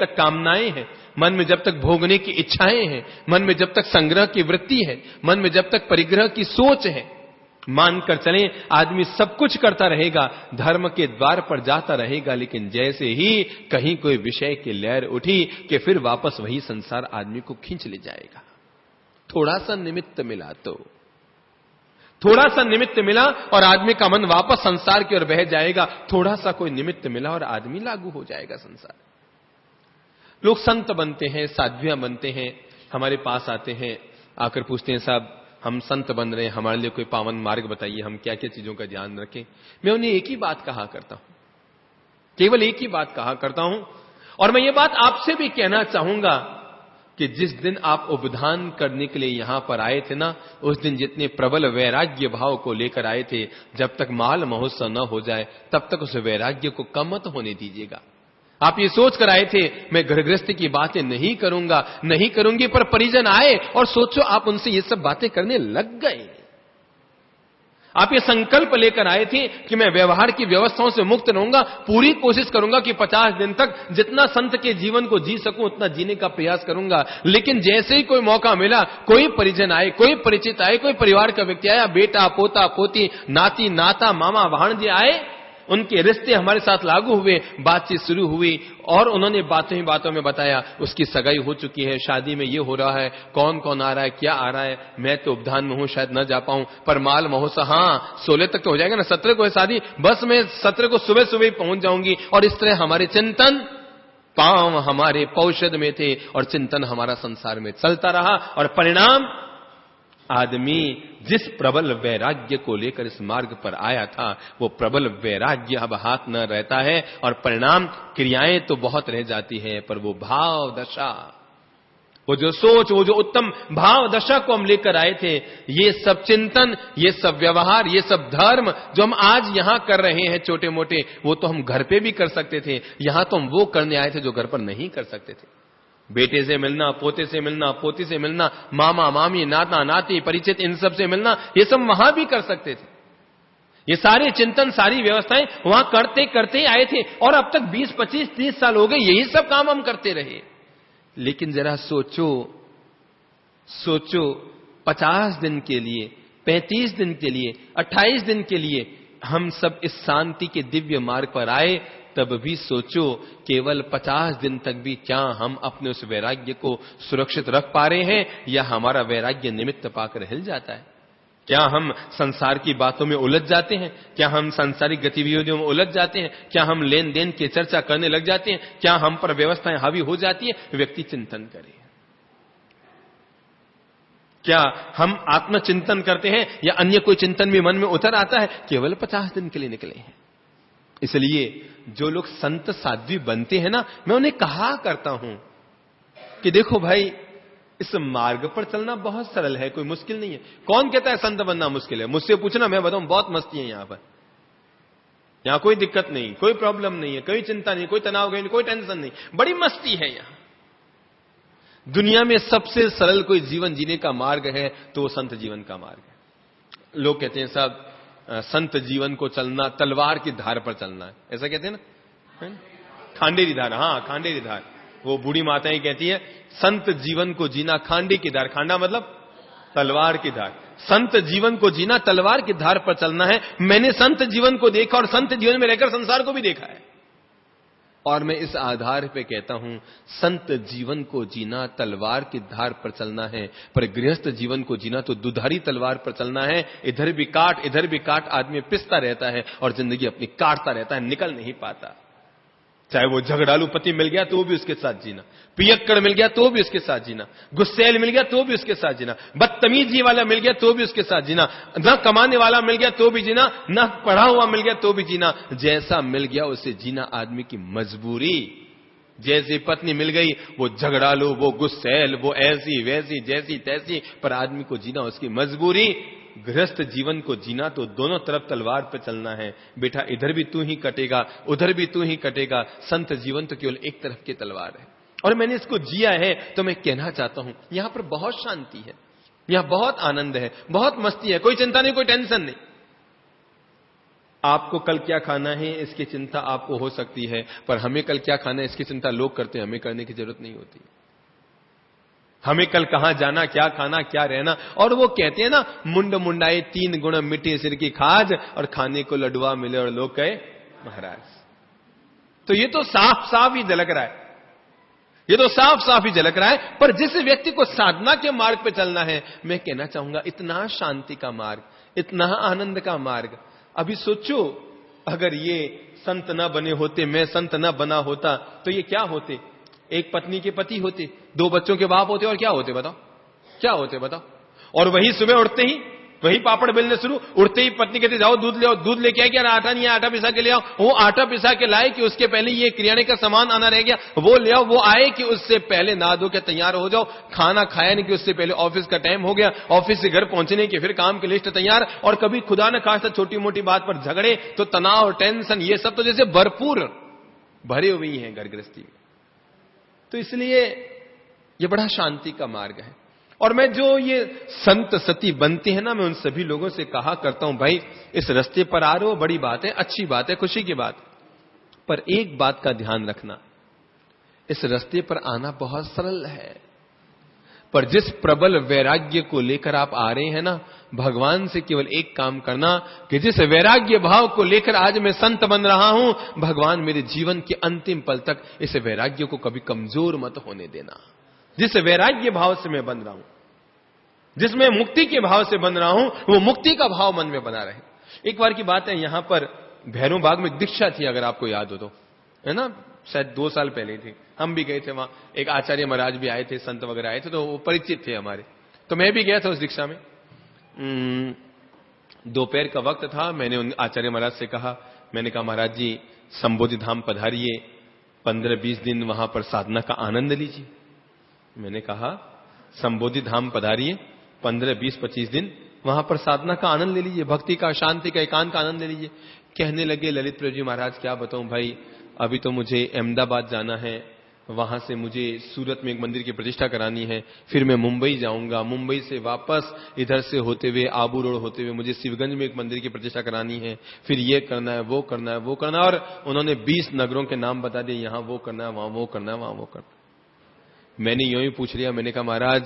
तक कामनाएं हैं, मन में जब तक भोगने की इच्छाएं हैं, मन में जब तक संग्रह की वृत्ति है, मन में जब तक परिग्रह की सोच है, मानकर चलें आदमी सब कुछ करता रहेगा, धर्म के द्वार पर जाता रहेगा, लेकिन जैसे ही कहीं कोई विषय की लहर उठी कि फिर वापस वही संसार आदमी को खींच ले जाएगा। थोड़ा सा निमित्त मिला तो, थोड़ा सा निमित्त मिला और आदमी का मन वापस संसार की ओर बह जाएगा। थोड़ा सा कोई निमित्त मिला और आदमी लागू हो जाएगा संसार। लोग संत बनते हैं, साध्वियां बनते हैं, हमारे पास आते हैं, आकर पूछते हैं साहब हम संत बन रहे हैं, हमारे लिए कोई पावन मार्ग बताइए, हम क्या क्या चीजों का ध्यान रखें। मैं उन्हें एक ही बात कहा करता हूं, केवल एक ही बात कहा करता हूं, और मैं ये बात आपसे भी कहना चाहूंगा कि जिस दिन आप उपदान करने के लिए यहां पर आए थे ना, उस दिन जितने प्रबल वैराग्य भाव को लेकर आए थे, जब तक माल महोत्सव न हो जाए तब तक उस वैराग्य को कम मत होने दीजिएगा। आप ये सोच कर आए थे मैं घर गृहस्थी की बातें नहीं करूंगा, नहीं करूंगी, पर परिजन आए और सोचो आप उनसे ये सब बातें करने लग गए। आप ये संकल्प लेकर आए थे कि मैं व्यवहार की व्यवस्थाओं से मुक्त रहूंगा, पूरी कोशिश करूंगा कि 50 दिन तक जितना संत के जीवन को जी सकूं उतना जीने का प्रयास करूंगा। लेकिन जैसे ही कोई मौका मिला, कोई परिजन आए, कोई परिचित आए, कोई परिवार का व्यक्ति आया, बेटा पोता पोती नाती नाता मामा भाणजे आए, उनके रिश्ते हमारे साथ लागू हुए, बातचीत शुरू हुई और उन्होंने बातों ही बातों में बताया उसकी सगाई हो चुकी है, शादी में ये हो रहा है, कौन कौन आ रहा है, क्या आ रहा है, मैं तो उपधान में हूं, शायद न जा पाऊं, पर माल महोत्सव हाँ 16 तक तो हो जाएगा ना, 17 को है शादी, बस मैं 17 को सुबह सुबह ही पहुंच जाऊंगी। और इस तरह हमारे चिंतन पांव हमारे पौषध में थे और चिंतन हमारा संसार में चलता रहा, और परिणाम आदमी जिस प्रबल वैराग्य को लेकर इस मार्ग पर आया था, वो प्रबल वैराग्य अब हाथ न रहता है, और परिणाम क्रियाएं तो बहुत रह जाती हैं, पर वो भाव दशा, वो जो सोच, वो जो उत्तम भाव दशा को हम लेकर आए थे, ये सब चिंतन, ये सब व्यवहार, ये सब धर्म जो हम आज यहां कर रहे हैं छोटे मोटे, वो तो हम घर पे भी कर सकते थे। यहां तो हम वो करने आए थे जो घर पर नहीं कर सकते थे। बेटे से मिलना, पोते से मिलना, पोती से मिलना, मामा मामी नाता नाती परिचित, इन सब से मिलना, ये सब वहां भी कर सकते थे। ये सारे चिंतन, सारी व्यवस्थाएं वहां करते करते आए थे, और अब तक 20 25 30 साल हो गए यही सब काम हम करते रहे। लेकिन जरा सोचो 50 दिन के लिए, 35 दिन के लिए, 28 दिन के लिए हम सब इस शांति के दिव्य मार्ग पर आए, तब भी सोचो केवल 50 दिन तक भी क्या हम अपने उस वैराग्य को सुरक्षित रख पा रहे हैं, या हमारा वैराग्य निमित्त पाकर हिल जाता है? क्या हम संसार की बातों में उलझ जाते हैं? क्या हम सांसारिक गतिविधियों में उलझ जाते हैं? क्या हम लेन देन की चर्चा करने लग जाते हैं? क्या हम पर व्यवस्थाएं हावी हो जाती है? व्यक्ति चिंतन करे, क्या हम आत्मचिंतन करते हैं, या अन्य कोई चिंतन भी मन में उतर आता है? केवल 50 दिन के लिए निकले हैं। इसलिए जो लोग संत साध्वी बनते हैं ना, मैं उन्हें कहा करता हूं कि देखो भाई, इस मार्ग पर चलना बहुत सरल है, कोई मुश्किल नहीं है। कौन कहता है संत बनना मुश्किल है? मुझसे पूछना, मैं बताऊं बहुत मस्ती है यहां पर। यहां कोई दिक्कत नहीं, कोई प्रॉब्लम नहीं है, कोई चिंता नहीं, कोई तनाव नहीं, कोई टेंशन नहीं, बड़ी मस्ती है यहां। दुनिया में सबसे सरल कोई जीवन जीने का मार्ग है तो वो संत जीवन का मार्ग है। लोग कहते हैं साहब संत जीवन को चलना तलवार की धार पर चलना है, ऐसा कहते हैं ना, खांडेरी धार। हाँ, खांडेरी धार। वो बूढ़ी माताएं कहती है संत जीवन को जीना खांडी की धार, खांडा मतलब तलवार की धार। संत जीवन को जीना तलवार की धार पर चलना है। मैंने संत जीवन को देखा और संत जीवन में रहकर संसार को भी देखा है, और मैं इस आधार पे कहता हूं संत जीवन को जीना तलवार की धार पर चलना है, पर गृहस्थ जीवन को जीना तो दुधारी तलवार पर चलना है। इधर भी काट आदमी पिसता रहता है और जिंदगी अपनी काटता रहता है, निकल नहीं पाता। चाहे वो झगड़ालू पति मिल गया तो भी उसके साथ जीना, पियक्कड़ मिल गया तो भी उसके साथ जीना, गुस्सैल मिल गया तो भी उसके साथ जीना, बदतमीजी वाला मिल गया तो भी उसके साथ जीना, न कमाने वाला मिल गया तो भी जीना, न पढ़ा हुआ मिल गया तो भी जीना। जैसा मिल गया उसे जीना आदमी की मजबूरी। जैसी पत्नी मिल गई वो झगड़ालू, वो गुस्सैल, वो ऐसी वैसी जैसी तैसी, पर आदमी को जीना उसकी मजबूरी। गृहस्थ जीवन को जीना तो दोनों तरफ तलवार पे चलना है बेटा, इधर भी तू ही कटेगा, उधर भी तू ही कटेगा। संत जीवन तो केवल एक तरफ की तलवार है, और मैंने इसको जिया है तो मैं कहना चाहता हूं यहां पर बहुत शांति है, यहां बहुत आनंद है, बहुत मस्ती है, कोई चिंता नहीं, कोई टेंशन नहीं। आपको कल क्या खाना है इसकी चिंता आपको हो सकती है, पर हमें कल क्या खाना है इसकी चिंता लोग करते हैं, हमें करने की जरूरत नहीं होती। हमें कल कहां जाना, क्या खाना, क्या रहना। और वो कहते हैं ना, मुंड मुंडाए 3 गुण मिट्टी सिर की खाज, और खाने को लडुआ मिले और लोग कहे महाराज। तो ये तो साफ साफ ही झलक रहा है, ये तो साफ साफ ही झलक रहा है। पर जिस व्यक्ति को साधना के मार्ग पे चलना है, मैं कहना चाहूंगा इतना शांति का मार्ग, इतना आनंद का मार्ग। अभी सोचो, अगर ये संत न बने होते, मैं संत न बना होता, तो ये क्या होते? एक पत्नी के पति होते, 2 बच्चों के बाप होते, और क्या होते बताओ, क्या होते बताओ। और वही सुबह उठते ही वही पापड़ बेलने शुरू, उठते ही पत्नी कहती जाओ दूध ले आओ, दूध लेके आए, क्या आटा नहीं है, आटा पिसा के ले आओ। वो आटा पिसा के लाए कि उसके पहले ये किराने का सामान आना रह गया, वो ले आओ। वो आए कि उससे पहले नहा धो के तैयार हो जाओ। खाना खाया नहीं कि उससे पहले ऑफिस का टाइम हो गया, ऑफिस से घर पहुंचने के फिर काम की लिस्ट तैयार। और कभी खुदा न खास्ता छोटी मोटी बात पर झगड़े, तो तनाव, टेंशन, ये सब तो जैसे भरपूर भरे हुए हैं घर गृहस्थी में। तो इसलिए ये बड़ा शांति का मार्ग है। और मैं जो ये संत सती बनते हैं ना, मैं उन सभी लोगों से कहा करता हूं, भाई इस रास्ते पर आ रहे हो, बड़ी बात है, अच्छी बात है, खुशी की बात। पर एक बात का ध्यान रखना, इस रास्ते पर आना बहुत सरल है, पर जिस प्रबल वैराग्य को लेकर आप आ रहे हैं ना, भगवान से केवल एक काम करना कि जिस वैराग्य भाव को लेकर आज मैं संत बन रहा हूं, भगवान मेरे जीवन के अंतिम पल तक इस वैराग्य को कभी कमजोर मत होने देना। जिस वैराग्य भाव से मैं बन रहा हूं, जिसमें मुक्ति के भाव से बन रहा हूं, वो मुक्ति का भाव मन में बना रहे। एक बार की बात है, यहां पर भैरव बाग में दीक्षा थी, अगर आपको याद हो तो, है ना, शायद 2 साल पहले थी, हम भी गए थे वहां। एक आचार्य महाराज भी आए थे, संत वगैरह आए थे, तो वो परिचित थे हमारे। तो मैं भी गया था उस दीक्षा में। दोपहर का वक्त था। मैंने उन आचार्य महाराज से कहा, मैंने कहा महाराज जी संबोधि धाम पधारिए, 15-20 दिन वहां पर साधना का आनंद लीजिए। मैंने कहा संबोधि धाम पधारिए, 15-20-25 दिन वहां पर साधना का आनंद ले लीजिए, भक्ति का, शांति का, एकांत का आनंद ले लीजिए। कहने लगे ललित प्रभु जी महाराज क्या बताऊं भाई, अभी तो मुझे अहमदाबाद जाना है, वहां से मुझे सूरत में एक मंदिर की प्रतिष्ठा करानी है, फिर मैं मुंबई जाऊंगा, मुंबई से वापस इधर से होते हुए आबू रोड होते हुए मुझे शिवगंज में एक मंदिर की प्रतिष्ठा करानी है, फिर ये करना है, वो करना है, वो करना है। और उन्होंने 20 नगरों के नाम बता दिए, यहां वो करना है, वहां वो करना है, वहां वो करना है। मैंने यूं ही पूछ लिया, मैंने कहा महाराज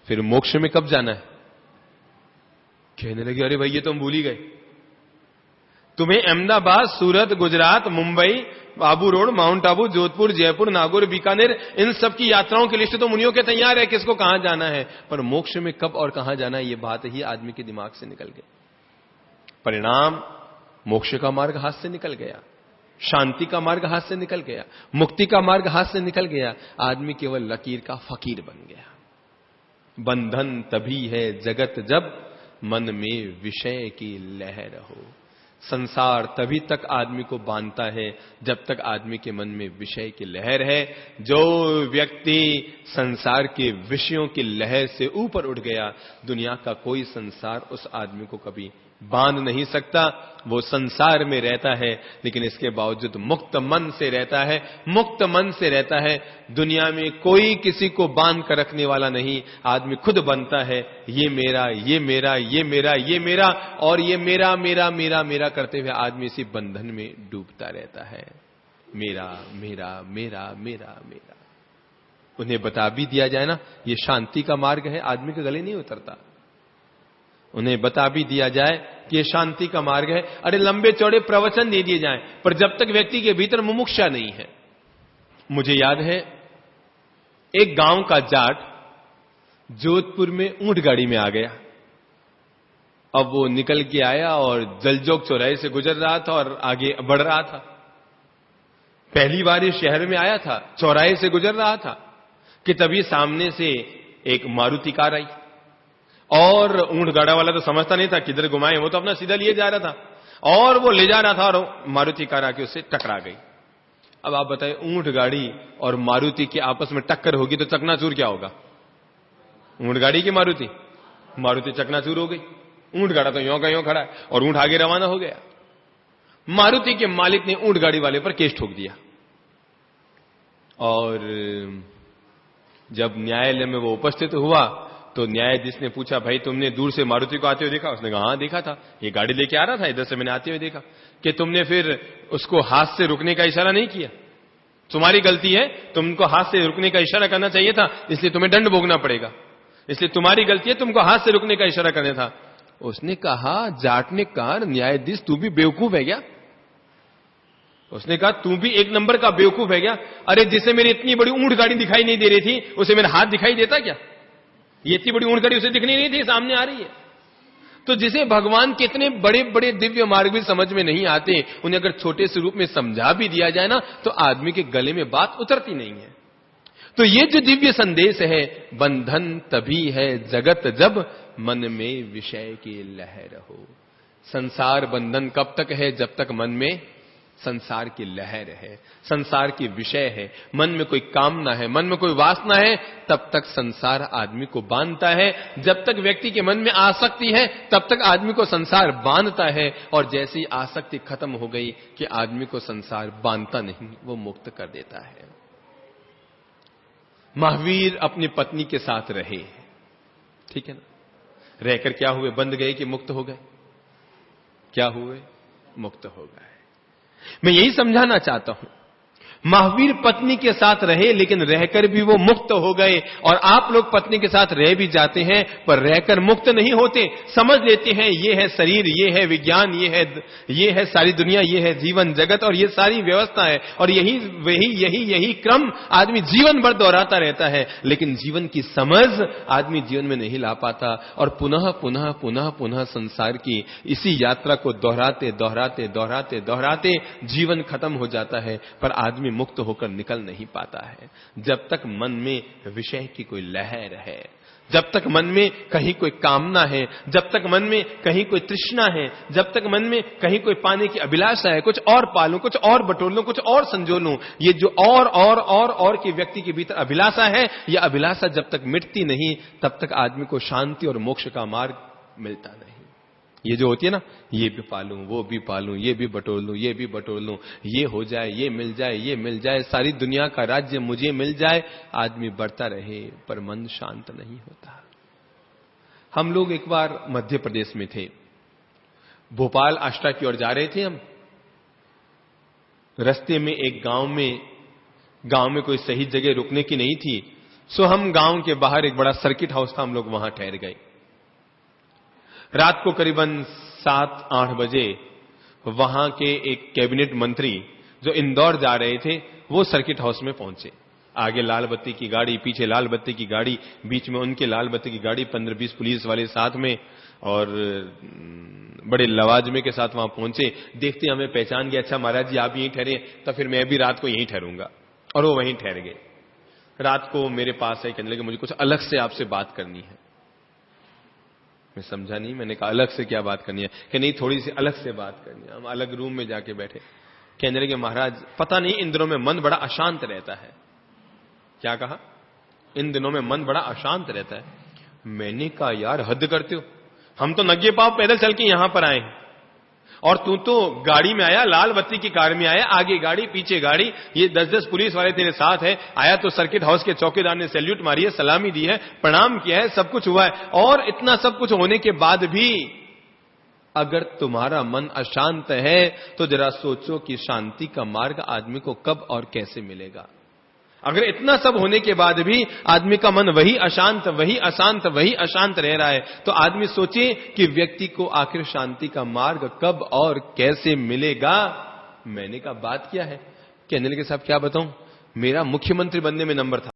फिर मोक्ष में कब जाना है? कहने लगे अरे भाई ये तो हम भूल ही गए, तुम्हें अहमदाबाद, सूरत, गुजरात, मुंबई, आबू रोड, माउंट आबू, जोधपुर, जयपुर, नागौर, बीकानेर, इन सब की यात्राओं की लिस्ट तो मुनियों के तैयार है, किसको कहां जाना है, पर मोक्ष में कब और कहां जाना है, ये बात ही आदमी के दिमाग से निकल गई। परिणाम मोक्ष का मार्ग हाथ से निकल गया, शांति का मार्ग हाथ से निकल गया, मुक्ति का मार्ग हाथ से निकल गया। आदमी केवल लकीर का फकीर बन गया। बंधन तभी है जगत जब मन में विषय की लहर हो। संसार तभी तक आदमी को बांधता है जब तक आदमी के मन में विषय की लहर है। जो व्यक्ति संसार के विषयों की लहर से ऊपर उठ गया, दुनिया का कोई संसार उस आदमी को कभी बांध नहीं सकता। वो संसार में रहता है लेकिन इसके बावजूद मुक्त मन से रहता है, मुक्त मन से रहता है। दुनिया में कोई किसी को बांध कर रखने वाला नहीं, आदमी खुद बनता है, ये मेरा, ये मेरा, ये मेरा, ये मेरा, और ये मेरा मेरा मेरा मेरा करते हुए आदमी इसी बंधन में डूबता रहता है। मेरा मेरा मेरा मेरा मेरा। उन्हें बता भी दिया जाए ना, ये शांति का मार्ग है, आदमी के गले नहीं उतरता। उन्हें बता भी दिया जाए कि ये शांति का मार्ग है, अरे लंबे चौड़े प्रवचन दे दिए जाएं, पर जब तक व्यक्ति के भीतर मुमुक्षा नहीं है। मुझे याद है एक गांव का जाट जोधपुर में ऊंट गाड़ी में आ गया। अब वो निकल के आया और जलजोग चौराहे से गुजर रहा था और आगे बढ़ रहा था। पहली बार इस शहर में आया था, चौराहे से गुजर रहा था कि तभी सामने से एक मारुति कार आई। और ऊंट गाड़ा वाला तो समझता नहीं था किधर घुमाए, वो तो अपना सीधा लिए जा रहा था और वो ले जा रहा था और मारुति कार आके उससे टकरा गई। अब आप बताएं, ऊंट गाड़ी और मारुति की आपस में टक्कर होगी तो चकनाचूर क्या होगा? ऊंट गाड़ी की मारुति, मारुति चकनाचूर हो गई। ऊंट गाड़ा तो यों का यों खड़ा है और ऊंट आगे रवाना हो गया। मारुति के मालिक ने ऊंट गाड़ी वाले पर केस ठोक दिया और जब न्यायालय में वो उपस्थित हुआ तो न्यायाधीश ने पूछा, भाई तुमने दूर से मारुति को आते हुए देखा? उसने कहा हाँ देखा था, ये गाड़ी लेके आ रहा था, इधर से मैंने आते हुए देखा। कि तुमने फिर उसको हाथ से रुकने का इशारा नहीं किया? तुम्हारी गलती है, तुमको हाथ से रुकने का इशारा करना चाहिए था, इसलिए तुम्हें दंड भोगना पड़ेगा। इसलिए तुम्हारी गलती है, तुमको हाथ से रुकने का इशारा करना था। उसने कहा, जाट ने कहा, न्यायाधीश तू भी बेवकूफ है क्या? उसने कहा तू भी एक नंबर का बेवकूफ है क्या? अरे जिसे मेरी इतनी बड़ी ऊंट गाड़ी दिखाई नहीं दे रही थी, उसे मेरा हाथ दिखाई देता क्या? ये इतनी बड़ी ऊंट गाड़ी उसे दिखनी नहीं थी, सामने आ रही है। तो जिसे भगवान के इतने बड़े बड़े दिव्य मार्ग भी समझ में नहीं आते, उन्हें अगर छोटे से रूप में समझा भी दिया जाए ना, तो आदमी के गले में बात उतरती नहीं है। तो ये जो दिव्य संदेश है, बंधन तभी है जगत जब मन में विषय की लहर हो। संसार बंधन कब तक है? जब तक मन में संसार की लहर है, संसार की विषय है, मन में कोई कामना है, मन में कोई वासना है, तब तक संसार आदमी को बांधता है। जब तक व्यक्ति के मन में आसक्ति है, तब तक आदमी को संसार बांधता है। और जैसे ही आसक्ति खत्म हो गई कि आदमी को संसार बांधता नहीं, वो मुक्त कर देता है। महावीर अपनी पत्नी के साथ रहे, ठीक है ना? रहकर क्या हुए? बंध गए कि मुक्त हो गए? क्या हुए? मुक्त हो गए। मैं यही समझाना चाहता हूं, महावीर पत्नी के साथ रहे, लेकिन रहकर भी वो मुक्त हो गए। और आप लोग पत्नी के साथ रह भी जाते हैं, पर रहकर मुक्त नहीं होते। समझ लेते हैं ये है शरीर, ये है विज्ञान, ये है सारी दुनिया, ये है जीवन जगत, और ये सारी व्यवस्था है, और यही क्रम आदमी जीवन भर दोहराता रहता है। लेकिन जीवन की समझ आदमी जीवन में नहीं ला पाता, और पुनः पुनः पुनः पुनः संसार की इसी यात्रा को दोहराते दोहराते दोहराते दोहराते जीवन खत्म हो जाता है, पर आदमी मुक्त होकर निकल नहीं पाता है। जब तक मन में विषय की कोई लहर है, जब तक मन में कहीं कोई कामना है, जब तक मन में कहीं कोई तृष्णा है, जब तक मन में कहीं कोई पाने की अभिलाषा है, कुछ और पालूं, कुछ और बटोर लूं, कुछ और संजो लूं, ये जो और की व्यक्ति के भीतर अभिलाषा है, यह अभिलाषा जब तक मिटती नहीं, तब तक आदमी को शांति और मोक्ष का मार्ग मिलता नहीं। ये जो होती है ना, ये भी पालूं, वो भी पालूं, ये भी बटोर लूं, ये भी बटोर लूं, ये हो जाए, ये मिल जाए, ये मिल जाए, सारी दुनिया का राज्य मुझे मिल जाए, आदमी बढ़ता रहे पर मन शांत नहीं होता। हम लोग एक बार मध्य प्रदेश में थे, भोपाल आष्टा की ओर जा रहे थे हम। रास्ते में एक गांव में कोई सही जगह रुकने की नहीं थी, सो हम गांव के बाहर एक बड़ा सर्किट हाउस था, हम लोग वहां ठहर गए। रात को करीबन 7-8 बजे वहां के एक कैबिनेट मंत्री जो इंदौर जा रहे थे, वो सर्किट हाउस में पहुंचे। आगे लाल बत्ती की गाड़ी, पीछे लाल बत्ती की गाड़ी, बीच में उनके लाल बत्ती की गाड़ी, 15-20 पुलिस वाले साथ में, और बड़े लवाजमे के साथ वहां पहुंचे। देखते हमें पहचान गया, अच्छा महाराज जी आप यहीं ठहरे, तो फिर मैं भी रात को यहीं ठहरूंगा। और वो वहीं ठहर गए। रात को मेरे पास है, कहने लगे मुझे कुछ अलग से आपसे बात करनी है। मैं समझा नहीं, मैंने कहा अलग से क्या बात करनी है? कि नहीं, थोड़ी सी अलग से बात करनी है। हम अलग रूम में जाके बैठे। कहने लगे महाराज पता नहीं इन दिनों में मन बड़ा अशांत रहता है। क्या कहा? इन दिनों में मन बड़ा अशांत रहता है। मैंने कहा यार हद करते हो, हम तो नंगे पांव पैदल चल के यहां पर आए हैं, और तू तो गाड़ी में आया, लाल बत्ती की कार में आया, आगे गाड़ी पीछे गाड़ी, ये 10-10 पुलिस वाले तेरे साथ है। आया तो सर्किट हाउस के चौकीदार ने सैल्यूट मारी है, सलामी दी है, प्रणाम किया है, सब कुछ हुआ है। और इतना सब कुछ होने के बाद भी अगर तुम्हारा मन अशांत है, तो जरा सोचो कि शांति का मार्ग आदमी को कब और कैसे मिलेगा। अगर इतना सब होने के बाद भी आदमी का मन वही अशांत रह रहा है, तो आदमी सोचे कि व्यक्ति को आखिर शांति का मार्ग कब और कैसे मिलेगा। मैंने कहा बात क्या है? कहने लगे साहब क्या बताऊं, मेरा मुख्यमंत्री बनने में नंबर था।